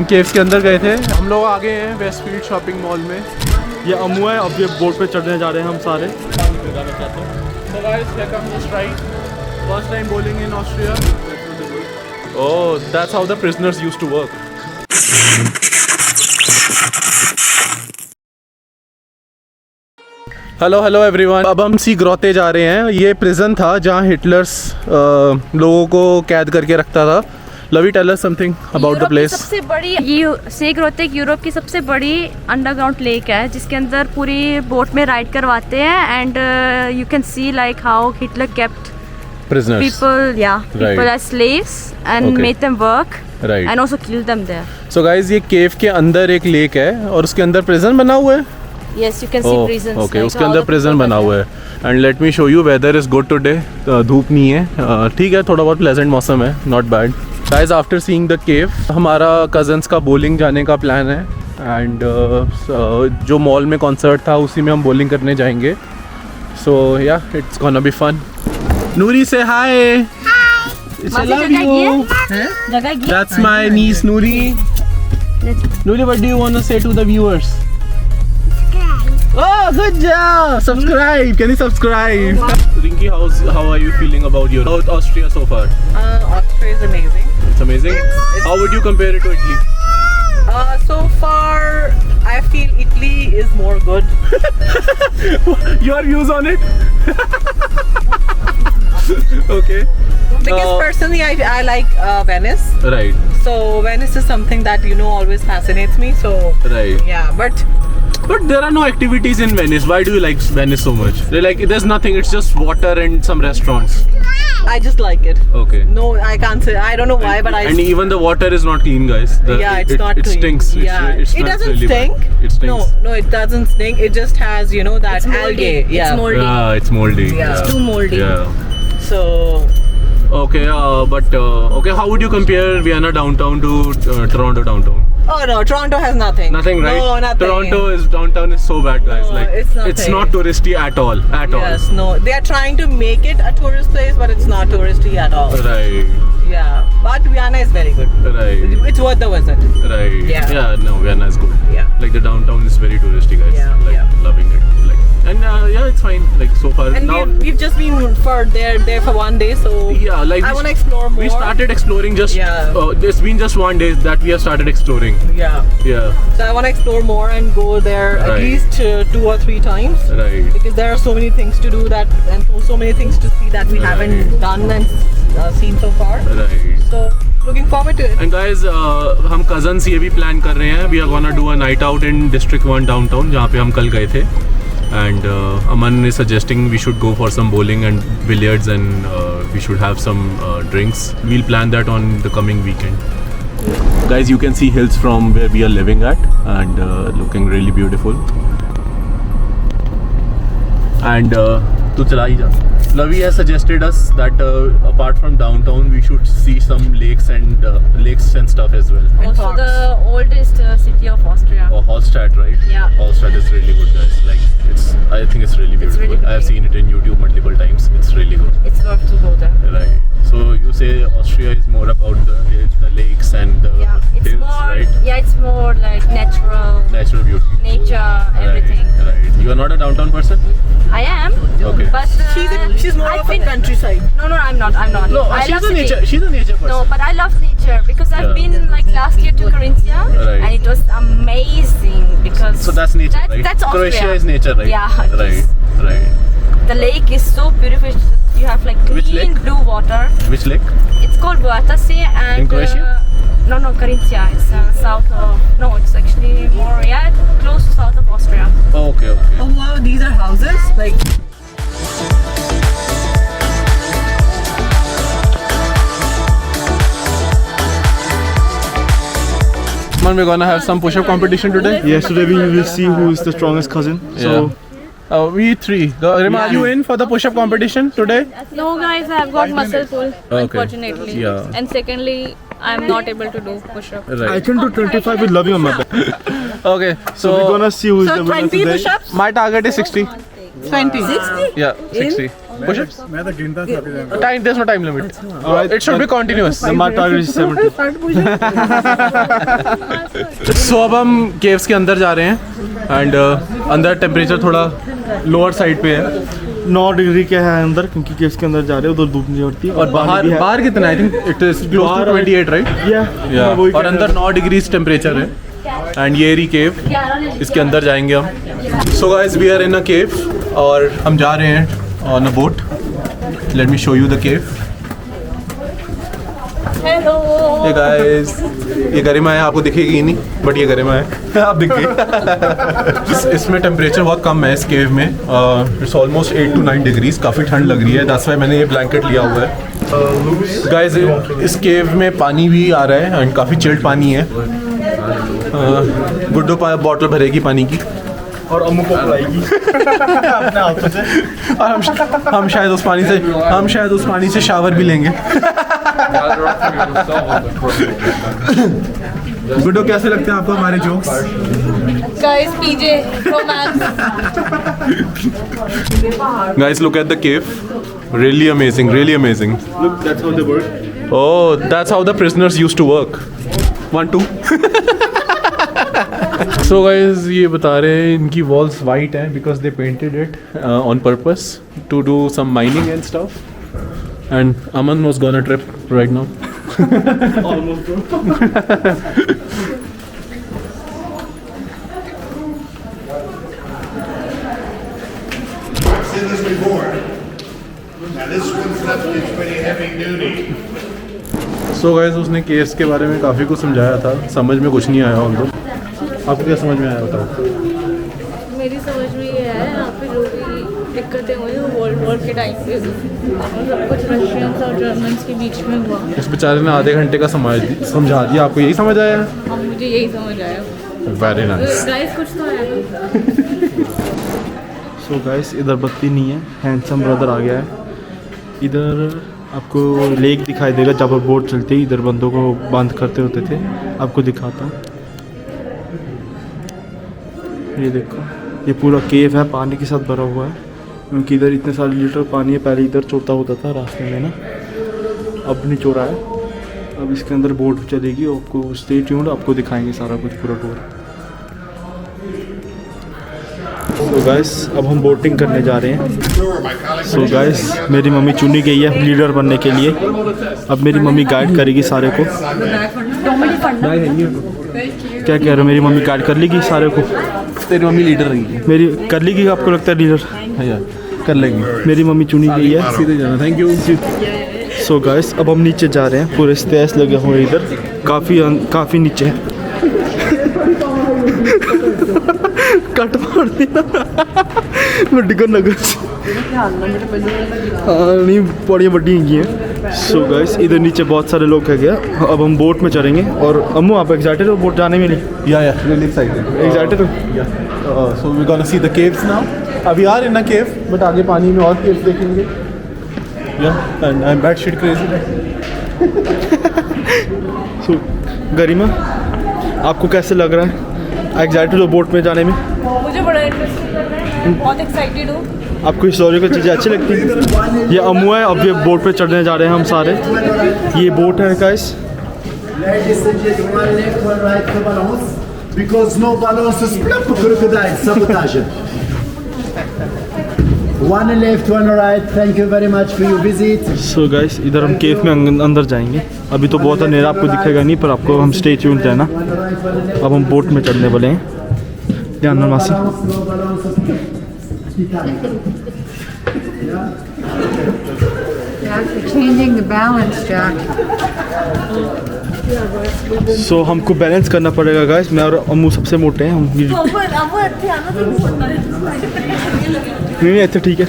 Caves के अंदर गए थे। हम लोग आ गए हैं वेस्टफील्ड शॉपिंग मॉल में। ये अमू है, अब ये बोर्ड पे चढ़ने जा रहे हैं हम सारे। So guys, here comes the strike. First time bowling in Austria. Oh, that's how the prisoners used to work. Hello everyone. अब हम सी ग्रोते जा रहे हैं। ये प्रिजन था जहाँ हिटलर्स लोगों को कैद करके रखता था। Lavi tell us something about the place. सबसे बड़ी ये सी ग्रोते यूरोप की सबसे बड़ी अंडरग्राउंड लेक है, जिसके अंदर पूरी बोट में राइड करवाते हैं। And you can C like how Hitler kept prisoners people as slaves and made them work and also killed them there. So guys, ये केव के अंदर एक लेक है और उसके अंदर प्रिजन बना हुआ है। Yes, you can see prisons. Okay, उसके अंदर प्रिजन बना हुआ है। And let me show you, weather is good today. धूप नहीं है, ठीक है, थोड़ा बहुत प्लेजेंट मौसम है, not bad. Guys, after seeing the cave, हमारा कजन्स का बowling जाने का प्लान है। एंड जो मॉल में कॉन्सर्ट था उसी में हम bowling करने जाएंगे। So yeah, it's gonna be fun. Noori, say hi. Hi. I love you. That's my niece Noori. Noori, what do you want to say to the viewers? Subscribe. Oh, good job. Subscribe. Can you subscribe? Rinki, how are you feeling about Austria so far? Austria is amazing. It's amazing. How would you compare it to Italy? So far, I feel Italy is more good. Your views on it? Okay. Because personally, I like Venice. Right. So Venice is something that always fascinates me. So Right. yeah, but there are no activities in Venice. Why do you like Venice so much? They're like, there's nothing. It's just water and some restaurants. I just like it. Okay. No, I can't say. I don't know why, but And even the water is not clean, guys. It's not It clean. stinks. Yeah. It doesn't really stink. Bad. It stinks. No, it doesn't stink. It just has that It's moldy. algae. Yeah. It's moldy. Yeah, it's moldy. Yeah. It's too moldy. Yeah. So Okay, okay. How would you compare Vienna downtown to Toronto downtown? oh no, Toronto has nothing. Nothing, right? No, nothing. Toronto downtown is so bad, guys. No, like it's nothing. it's not touristy at all. Yes, no. They are trying to make it a tourist place, but it's not touristy at all. Right. Yeah, but Vienna is very good. Right. It's worth the visit. Right. Yeah. No, Vienna is good. Yeah. Like the downtown is very touristy, guys. Yeah, Like yeah. loving it. Like, and yeah, it's fine. Like so far. And now, we've just been there for one day, so yeah, like I want to explore more. we started exploring just. Yeah. It's been just one day that we have started exploring. Yeah. Yeah. So I want to explore more and go there Right. at least 2 or 3 times. Right. Because there are so many things to do so many things to see that we Right. haven't done and seen so far. Right. So looking forward to it. And guys, हम cousins ये भी plan कर रहे हैं. We are gonna do a night out in District 1 downtown, जहाँ पे हम कल गए थे. And Aman is suggesting we should go for some bowling and billiards, and we should have some drinks. We'll plan that on the coming weekend. Guys, you can see hills from where we are living at, and looking really beautiful. And तू चला ही जा. Lavi has suggested us that apart from downtown, we should see some lakes and stuff as well. Also the oldest city of Austria. Oh, Hallstatt, right? Yeah. Hallstatt is really good, guys. Like, I think it's really beautiful. really I have seen it in YouTube multiple times. It's really good. It's worth to go there. Right. So you say Austria is more about the lakes and the It's hills, more. right? Yeah, it's more like natural Natural beauty. nature, everything. Right. You are not a downtown person? I am. Okay. But She's more of a countryside. No, I'm not. No, I she's love a city. nature. She's a nature person. No, but I love nature because I've Yeah. been like last year to Carinthia, Right. and it was amazing because So that's nature, right? That's Austria. Croatia is nature, right? Yeah, it Right. is. Right. The lake is so beautiful. You have like Which clean lake? blue water. Which lake? It's called Vltavci and In Croatia? No, Carinthia. It's south of. No, it's actually more close to south of Austria. Oh, okay. Oh wow, these are houses like. Man, we're gonna have some push-up competition today. Yes, today we will see who is the strongest cousin. So We three. Rima, are you in for the push-up competition today? No guys, I have got muscle pull unfortunately. Yeah. And secondly, I'm not able to do push-up. Right. I can do 25 with Lavi on my back. Okay. So we're gonna see who is So the winner 20 today. push-ups? My target is 60. 20. Yeah, 60. Push it. मैं तो गिनता था अभी। Time, there's no time limit. It should be continuous. My target is 70. So अब हम caves के अंदर जा रहे हैं एंड अंदर टेम्परेचर थोड़ा लोअर साइड पे है 9 डिग्री के है अंदर क्योंकि केव्स के अंदर जा रहे हैं उधर धूप नहीं होती और बाहर कितना I think it is close to 28 right या और अंदर 9 डिग्री टेम्परेचर है एंड ये रही केव इसके अंदर जाएंगे हम so guys we are in a cave और हम जा रहे हैं on a boat let me show you the cave hey guys ये गरिमा है आपको दिखेगी नहीं बट ये गरिमा है आप दिख गए इसमें टेम्परेचर बहुत कम है इस केव में इट्स ऑलमोस्ट 8 to 9 डिग्रीज काफ़ी ठंड लग रही है दैट्स व्हाई मैंने ये ब्लैंकेट लिया हुआ है गाइस इस केव में पानी भी आ रहा है एंड काफ़ी चिल्ड पानी है गुड्डो बॉटल भरेगी पानी की और अम्मू को बुलाएगी अपने हाथों से और हम शायद उस पानी से शावर भी लेंगे गुड्डो कैसे लगते हैं आपको हमारे jokes Guys, PJ, romance. Guys, look at the cave. Really amazing, really amazing. Look, that's how they work. Oh, that's how the prisoners used to work. 1, 2. So guys, ये बता रहे हैं इनकी walls white हैं because they painted it on purpose to do some mining and stuff. And Aman was gonna trip right now. Almost. Seen this before. Now this one's definitely pretty heavy duty. So guys, उसने caves के बारे में काफ़ी कुछ समझाया था समझ में कुछ नहीं आया उनको आपको क्या समझ में आया बताओ मेरी समझ में ये है यहाँ पे जो भी दिक्कतें हुई वो वर्ल्ड वॉर के टाइम पे हुई और सब कुछ रशियंस और जर्मन्स के बीच में हुआ इस बेचारे ने आधे घंटे का समझा दिया आपको यही समझ आया और मुझे यही समझ आया वेरी नाइस गाइस कुछ तो आया सो गाइस इधर बत्ती नहीं है हैंडसम ब्रदर आ गया है इधर आपको लेक दिखाई देगा जहाँ पर बोट चलती है इधर बंदों को बंद करते होते थे आपको दिखाता हूँ ये देखो ये पूरा केव है पानी के साथ भरा हुआ है क्योंकि इधर इतने सारे लीटर पानी है पहले इधर चोता होता था रास्ते में ना अब नहीं चो रहा है अब इसके अंदर बोट चलेगी आपको स्टे ट्यून्ड आपको दिखाएंगे सारा कुछ पूरा टूर सो गाइस अब हम बोटिंग करने जा रहे हैं सो गाइस मेरी मम्मी चुनी गई है लीडर बनने के लिए अब मेरी मम्मी गाइड करेगी सारे को क्या कह रहे हो मेरी मम्मी गाइड कर लेगी सारे को तेरी मम्मी लीडर रही है मेरी कर लेगी आपको लगता है लीडर हाँ यार कर लेंगे मेरी मम्मी चुनी गई है सीधे जाना थैंक यू सो गाइस अब हम नीचे जा रहे हैं पूरे स्टेज लगे हुए इधर काफ़ी नीचे है कट मार दिया डिगर नगर नहीं पौड़ियाँ बड़ी हैं सो गाइस इधर नीचे बहुत सारे लोग है गया अब हम बोट में चढ़ेंगे और अम्मू आप एक्साइटेड हो बोट जाने में नहीं या रियली एक्साइटेड एक्साइटेड हो so we gonna see the caves now अभी are in a cave but आगे पानी में और केव्स देखेंगे yeah and I am bad shit crazy so Garima आपको कैसे लग रहा है एक्साइटेड हो बोट में जाने में मुझे बड़ा इंटरेस्टिंग लग रहा है बहुत एक्साइटेड हूँ आपको हिस्टोरिकल चीज़ें अच्छी लगती हैं ये अम्मू है अब ये बोट पे चढ़ने जा रहे हैं हम सारे ये बोट है guys Ladies and gentlemen, one left, one right for balance. Because no balance is crocodile sabotage. One left, one right. Thank you very much for your visit. So guys इधर हम केव में अंदर जाएंगे अभी तो बहुत अंधेरा आपको दिखेगा नहीं पर आपको हम स्टे ट्यून्ड रहना अब हम बोट में चढ़ने वाले हैं ध्यान में मासी Changing the balance, Jack. सो हमको बैलेंस करना पड़ेगा गाइस मैं और अम्मू सबसे मोटे हैं हम नहीं अच्छा ठीक है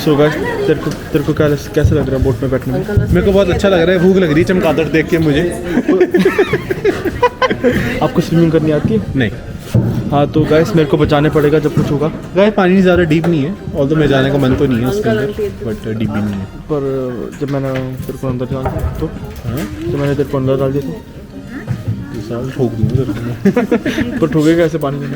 सो गाइस तेरे को कैसे लग रहा है बोट में बैठने में मेरे को बहुत अच्छा लग रहा है भूख लग रही है चमगादड़ देख के मुझे आपको स्विमिंग करनी आती है नहीं हाँ तो गाइस मेरे को बचाने पड़ेगा जब कुछ होगा गाइस पानी ज़्यादा डीप नहीं है और तो मैं जाने का मन तो नहीं है उसके अंदर बट डीप भी नहीं है पर जब मैंने तेरे को अंदर डाल दिया तो जब मैंने तेरे को अंदर डाल दिया तो साल ठोक दूँगा पर ठोकेगा ऐसे पानी में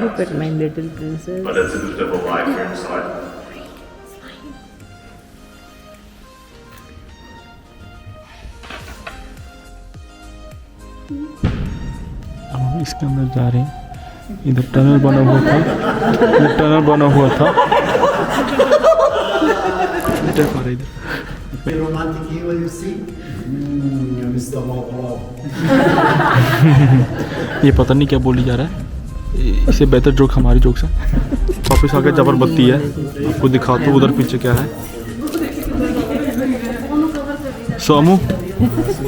Look at my little princess. But it's a bit of a wide here inside. अब हम इसके अंदर जा रहे हैं। इधर टनल बना हुआ था, इधर टनल बना हुआ था। इधर romantic hero you see? Mr. Mopro. ये पता नहीं क्या बोली जा रहा है, इससे बेहतर जोक हमारी जोक्स है। वापस आके जबरबत्ती है, आपको दिखाता हूँ उधर पीछे क्या है। So Amu,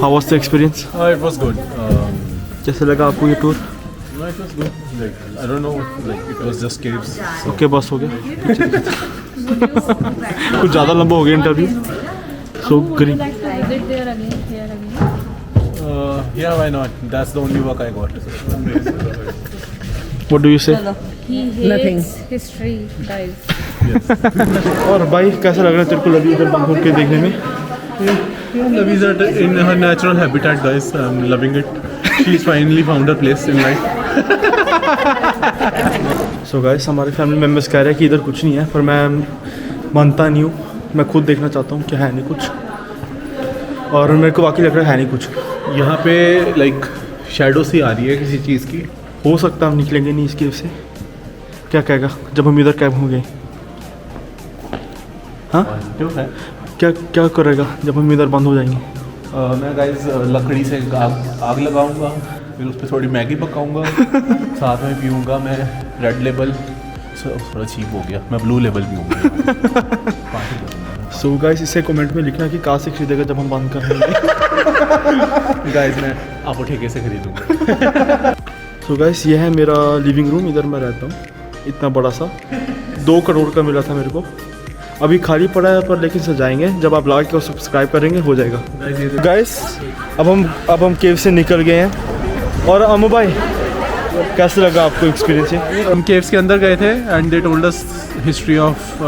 how was the experience? It was good. कैसे लगा आपको ये tour? No, it was good. Like, I don't know, like it was just caves. Okay बस हो गया। कुछ ज़्यादा लंबा हो गया interview. So green. Yeah, why not? That's the only work I got. What do you से? Nothing. History, guys. और भाई कैसा लग रहा है तेरे को लवी इधर बंद होकर देखने में? Yeah, Lavi's in her natural habitat, guys. I'm loving it. She's finally found her place in life. So guys, हमारे फैमिली मेम्बर्स कह रहे हैं कि इधर कुछ नहीं है, पर मैं मानता नहीं हूँ। मैं खुद देखना चाहता हूँ कि है नहीं कुछ, और मेरे को वाकई लग रहा है नहीं कुछ। यहाँ पे like shadow सी आ रही है किसी चीज़ की. हो सकता है हम निकलेंगे नहीं इस केव से। क्या कहेगा जब हम इधर कैब होंगे? हाँ, क्या क्या करेगा जब हम इधर बंद हो जाएंगे? मैं गाइस लकड़ी से आग लगाऊंगा, फिर उस पर थोड़ी मैगी पकाऊंगा, साथ में पीऊंगा मैं रेड लेबल। थोड़ा चीप हो गया, मैं ब्लू लेबल पीऊंगा। सो गाइस, इसे कमेंट में लिखना कि कहाँ से खरीदेगा जब हम बंद कर देंगे। गाइस मैं आपको ठेके से खरीदूंगा। सो गाइस, ये है मेरा लिविंग रूम, इधर मैं रहता हूँ। इतना बड़ा सा 2 करोड़ का मिला था मेरे को। अभी खाली पड़ा है पर लेकिन सजाएंगे, जब आप लाइक और सब्सक्राइब करेंगे हो जाएगा। गाइस, अब हम केव से निकल गए हैं। और अमू भाई, कैसे लगा आपको एक्सपीरियंस है? हम केव्स के अंदर गए थे and they told us history of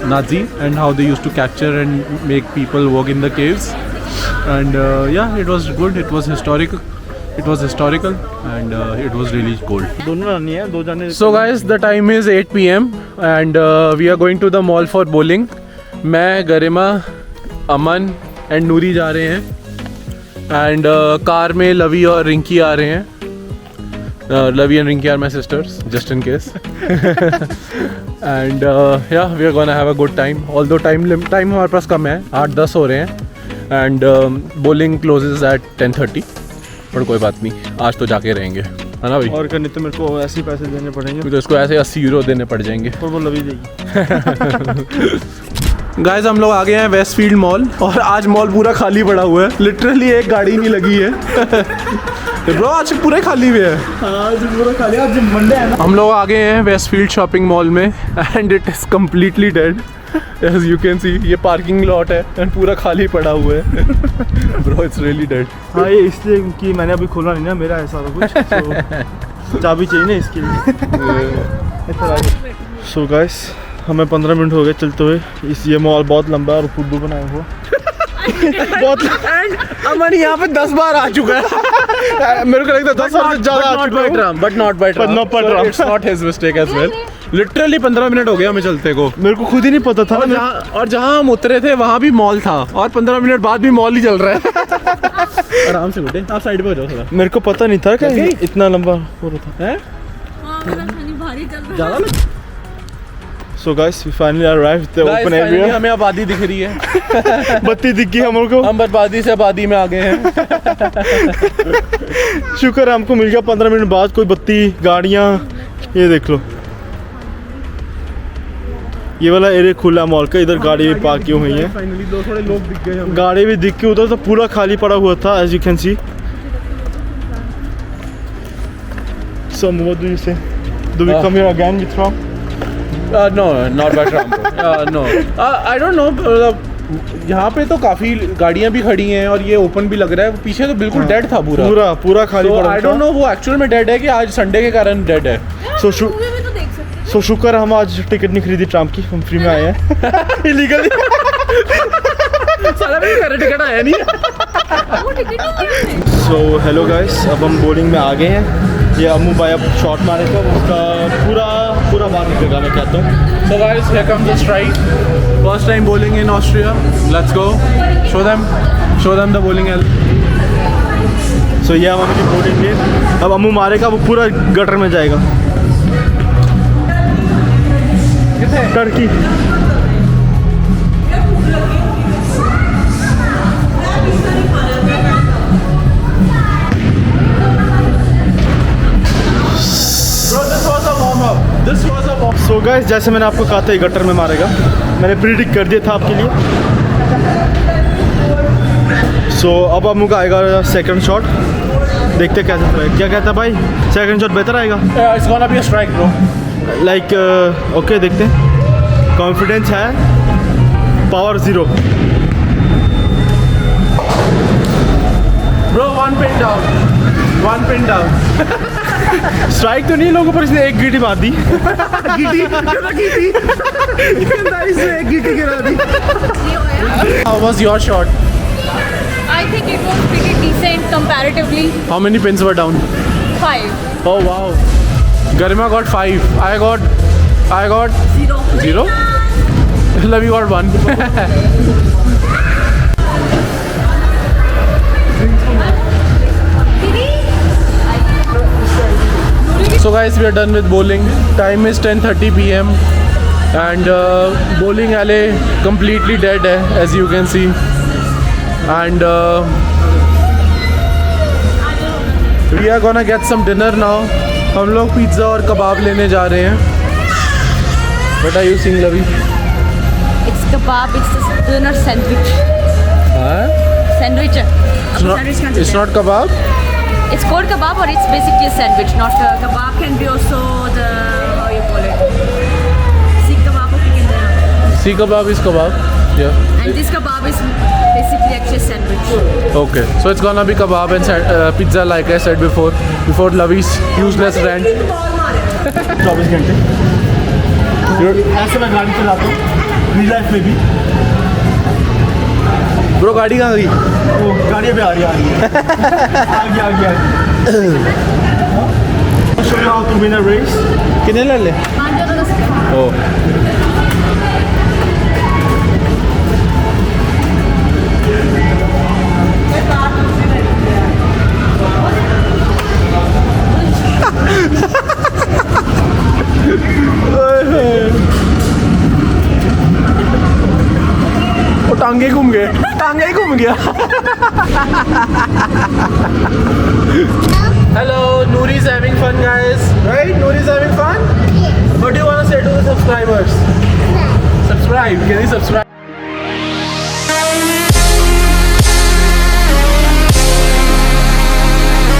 Nazi and how they used to capture and make people work in the caves and yeah it was good, it was historical and it was really cool. दोनों रानी है, 2 जाने। So guys, the time is 8 PM and we are going to the mall for bowling. मैं, गरिमा, अमन and नूरी जा रहे हैं and car में लवी और रिंकी आ रहे हैं। Lavi and Rinki are my sisters, just in case. And yeah we are gonna have a good time, although time हमारे पास कम है, 8-10 हो रहे हैं एंड bowling closes at 10:30, पर कोई बात नहीं, आज तो जाके रहेंगे, है ना भाई? और करने तो मेरे को ऐसे ही पैसे देने पड़ेंगे, तो इसको ऐसे 80 यूरो देने पड़ जाएंगे और वो लवी देगी। गाइस, हम लोग आ गए हैं वेस्टफील्ड मॉल और आज मॉल पूरा खाली पड़ा हुआ है, लिटरली एक गाड़ी नहीं लगी है। ब्रो आज पूरे खाली हुए है। आज पूरा खाली, आज मंडे है ना। हम लोग आ गए हैं वेस्टफील्ड शॉपिंग मॉल में and it is completely dead, as you can see. ये पार्किंग लॉट है एंड पूरा खाली पड़ा हुआ है। Bro it's really dead. हाँ, ये इसलिए कि मैंने अभी खोला नहीं ना, मेरा ऐसा कुछ, तो चाबी चाहिए ना इसके लिए। सो गाइस, हमें 15 मिनट हो गए चलते हुए। ये मॉल बहुत लंबा है और फुद्दू बनाया हुआ। बहुत अमन यहाँ पे 10 बार आ चुका है। मेरे को लगता है 10 बार से ज़्यादा आ चुका हूँ, but not by tram. It's not his mistake as well. Literally 15 minute हो गया हमें चलते को। मेरे को खुद ही नहीं पता था। और जहाँ हम उतरे थे वहाँ भी मॉल था और 15 मिनट बाद भी मॉल ही चल रहा है। आराम से बेटे, आप साइड पे हो जाओ थोड़ा। मेरे को पता नहीं था कि इतना लंबा हो रहा था। है ज़्यादा। So guys, we finally arrived at the open area. हमें आबादी दिख रही है। बत्ती दिख गई हम लोग को। हम आबादी से आबादी में आ गए हैं। शुक्र है हमको मिल गया 15 मिनट बाद कोई बत्ती, गाड़ियाँ। ये देख लो, ये वाला एरिया खुला मॉल का, इधर गाड़ी भी पार्क की हुई है। फाइनली थोड़े लोग दिख गए हमें। गाड़ी भी दिख के, उधर तो पूरा खाली पड़ा हुआ था, as you can see. So what do you say? Do we come here again with Ram? No, not by tram. No, I don't know. यहाँ पे तो काफी गाड़ियाँ भी खड़ी हैं और ये ओपन भी लग रहा है। पीछे तो बिल्कुल डेड था पूरा खाली पड़ा था। I don't know वो एक्चुअल में डेड है कि आज संडे के कारण डेड है। So शुक्र हम आज टिकट नहीं खरीदी ट्राम की, हम फ्री में आए हैं। इलीगली। साला भी मेरा टिकट आया नहीं। So हेलो गाइस, अब हम बोर्डिंग में आ गए हैं ये अम्मू भाई अब शॉट मारेगा, उसका पूरा बाहर निकलेगा, मैं कहता हूँ। So guys, here comes the strike. First time bowling in Austria. Let's go. Show them the bowling alley. सो ये हमारी बॉलिंग है, अब अम्मू मारेगा, वो पूरा गटर में जाएगा। टर्की सो गाइस, जैसे मैंने आपको कहा था ये गटर में मारेगा, मैंने प्रिडिक्ट कर दिया था आपके लिए। सो अब अम्मू का आएगा सेकंड शॉट, देखते कैसे है। क्या कहता है भाई, सेकंड शॉट बेहतर आएगा? It's gonna be a strike, bro. Like okay, देखते हैं। कॉन्फिडेंस है, power 0। Bro, one pin down. Strike तो नहीं लोगों पर, इसने एक गीटी मार दी। How was your shot? I think it was pretty decent comparatively. How many pins were down? 5. Oh wow. Garima got 5. I got 0. Lavi got 1. So guys, we are done with bowling. Time is 10:30 p.m. and bowling alley completely dead hai, as you can see. And we are gonna get some dinner now. हम लोग pizza और कबाब लेने जा रहे हैं. What are you seeing, Lavi? It's kebab, it's a dinner sandwich. Huh? Sandwich. It's not kebab? It's called kebab, or it's basically a sandwich, not a kebab. Can be also the, how you call it, seekh kebab or chicken dinner. Seekh kebab is kebab. Yeah. And this kebab is basically actually a sandwich. Okay. So it's gonna be kebab and pizza, like I said before Lavi's useless rant. 24 घंटे ऐसे मैं गाड़ी चलाता हूँ, real life में भी। Bro, गाड़ी कहाँ गई? वो गाड़ी पे आ रही है। आ गया। Show you how to win a race. कितने ले ले? Oh. वो टांगे घूम गए, टांगे ही घूम गया। Hello, Nouri's having fun, guys. Right? Nouri's having fun? What do you want to say to the subscribers? Subscribe. Can you subscribe?